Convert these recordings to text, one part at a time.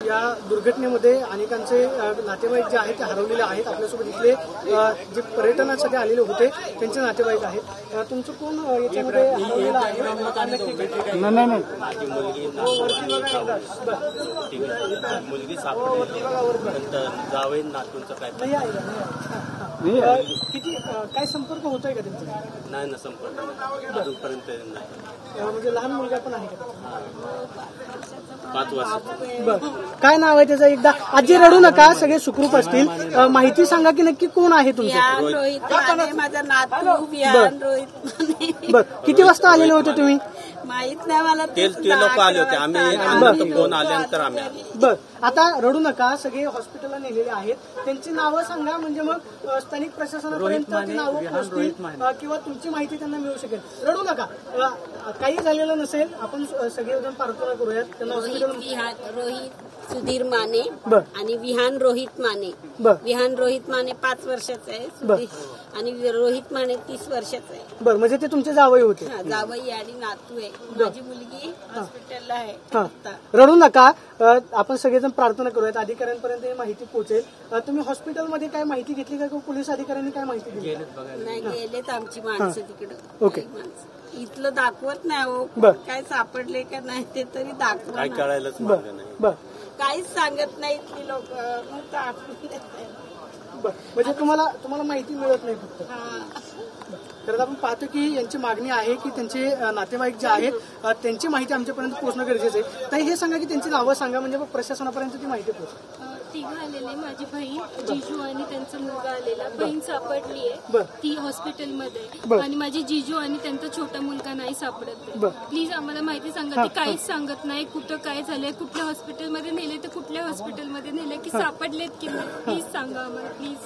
या दुर्घटनेमध्ये अनेकांचे नातेवाईक जे आहेत ते हरवलेले आहेत। आपल्यासोबत इथले जे पर्यटनासाठी आलेले होते त्यांचे नातेवाईक आहेत। तुमचं कोण याच्यामध्ये हरवलेलं आहे? नाही मुलगी सापडली जावई नातूंचं काय किती काय संपर्क होतोय का त्यांचा? नाही ना, संपर्क अजूनपर्यंत नाही। म्हणजे लहान मुलगा पण आहे का? 5 वर्ष। बरं, काय नाव आहे त्याचं? एकदा आजी रडू नका, सगळे सुखरूप असतील। माहिती सांगा की नक्की कोण आहे तुमचं? रोहित माने, माझा नातू विहान रोहित माने। बरं, किती वाजता आलेले होते तुम्ही? माहित नाही मला, ते लोक आले होते, आम्ही फोन आल्यानंतर आम्ही आलो। बर, आता रडू नका, सगळे हॉस्पिटलला नेलेले आहेत। त्यांची नावं सांगा म्हणजे मग स्थानिक प्रशासनापर्यंत ती नावं पोहोचतील किंवा तुमची माहिती त्यांना मिळू शकेल। रडू नका, काही झालेलं नसेल, आपण सगळेजण प्रार्थना करूयात त्यांना हॉस्पिटल। रोहित सुधीर माने बर, आणि विहान रोहित माने। बर, विहान रोहित माने 5 वर्षाचा आहे आणि रोहित माने 30 वर्षाचा आहे। बर, म्हणजे ते तुमचे जावई होते? जावई आणि नातू आहे। माझी मुलगी हॉस्पिटलला आहे। रडू नका, आपण सगळेजण प्रार्थना करूयात, अधिकाऱ्यांपर्यंत ही माहिती पोहोचेल। तुम्ही हॉस्पिटलमध्ये काय माहिती घेतली का? पोलीस अधिकाऱ्यांनी काय माहिती दिली? नाही, गेलेत आमची माणसं तिकडं। ओके, इथलं दाखवत नाही हो, काय सापडले का नाही ते तरी दाखवत काय कळायलाच बर, काहीच सांगत नाही ती लोक। म्हणजे तुम्हाला माहिती मिळत नाही फक्त? तर आपण पाहतो की यांची मागणी आहे की त्यांचे नातेवाईक जे आहेत त्यांची माहिती आमच्यापर्यंत पोहोचणं गरजेचं आहे। ताई, हे सांगा की त्यांची नावं सांगा म्हणजे प्रशासनापर्यंत ती माहिती पोहोचेल। तिघं आलेले, माझी बहीण, जिजू आणि त्यांचा मुलगा आलेला। बहीण सापडली आहे, ती हॉस्पिटलमध्ये, आणि माझी जिजू आणि त्यांचा छोटा मुलगा नाही सापडत। प्लीज आम्हाला माहिती सांगा, ती काहीच सांगत नाही, कुठं काय झालंय, कुठल्या हॉस्पिटलमध्ये नेले तर कुठल्या हॉस्पिटलमध्ये नेले, की सापडलेत की नाही, प्लीज सांगा आम्हाला, प्लीज।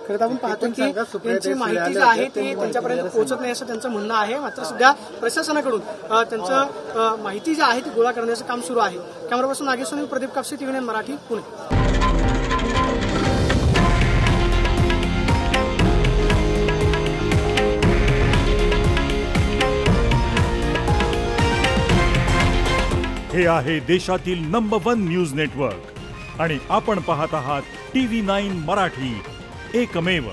खरं तर आपण पाहतो की त्यांची माहिती जी आहे ती त्यांच्यापर्यंत पोहोचत नाही असं त्यांचं म्हणणं आहे। मात्र सध्या प्रशासनाकडून त्यांचं माहिती जी आहे ती गोळा करण्याचं काम सुरू आहे। कॅमेरापासून नागेश्वर, प्रदीप कापसे, TV9 मराठी, पुणे। हे आहे देशातील नंबर 1 न्यूज नेटवर्क आणि आपण पाहत आहात TV9 मराठी, एकमेव।